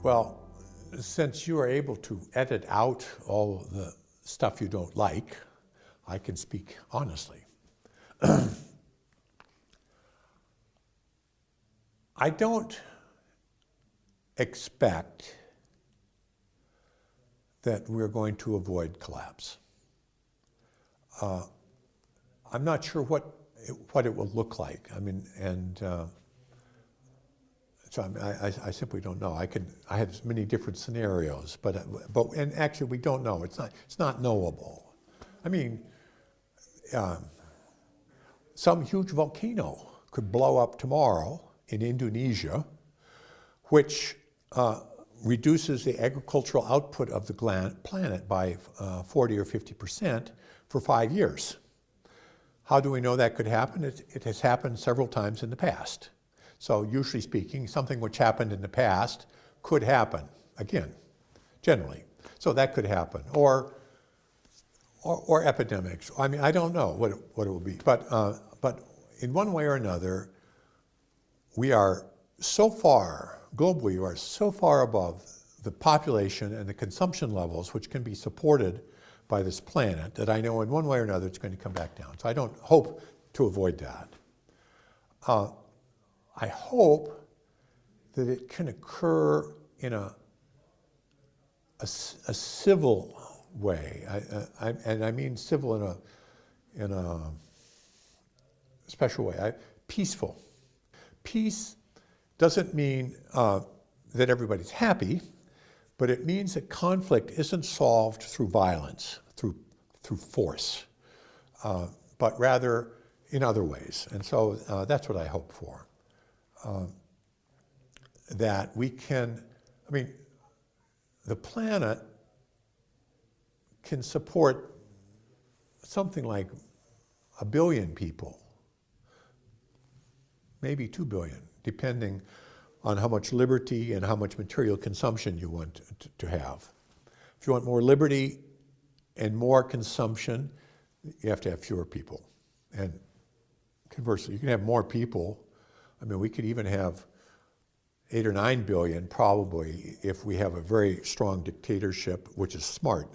Well, since you are able to edit out all the stuff you don't like, I can speak honestly. I don't expect that we're going to avoid collapse. I'm not sure what it will look like. I mean, and so I simply don't know. I have many different scenarios, but actually we don't know. It's not knowable. I mean, some huge volcano could blow up tomorrow in Indonesia, which reduces the agricultural output of the planet by 40 or 50% for 5 years. How do we know that could happen? It has happened several times in the past. So usually speaking, something which happened in the past could happen again, generally. So that could happen, or epidemics. I mean, I don't know what it will be, but in one way or another, we are so far, globally, we are so far above the population and the consumption levels which can be supported by this planet that I know in one way or another it's going to come back down. So I don't hope to avoid that. I hope that it can occur in a civil way, and I mean civil in a special way, peaceful. Peace doesn't mean that everybody's happy, but it means that conflict isn't solved through violence, through force, but rather in other ways. And so that's what I hope for. That we can, I mean, the planet can support something like 1 billion people, maybe 2 billion, depending on how much liberty and how much material consumption you want to have. If you want more liberty and more consumption, you have to have fewer people. And conversely, you can have more people. I mean, we could even have 8 or 9 billion probably if we have a very strong dictatorship, which is smart.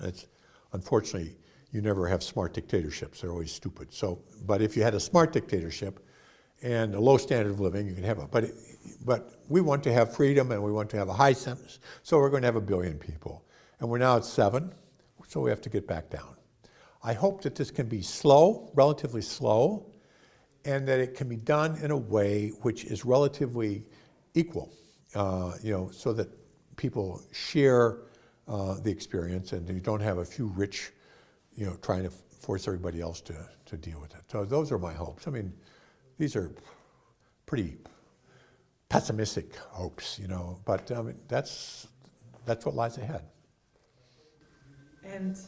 Unfortunately, you never have smart dictatorships. They're always stupid. So, but if you had a smart dictatorship and a low standard of living, you can have it. But we want to have freedom and we want to have a high sentence. So we're going to have 1 billion people. And we're now at 7, so we have to get back down. I hope that this can be slow, relatively slow, and that it can be done in a way which is relatively equal, so that people share the experience and you don't have a few rich, trying to force everybody else to deal with it. So those are my hopes. I mean, these are pretty pessimistic hopes, but I mean, that's what lies ahead. And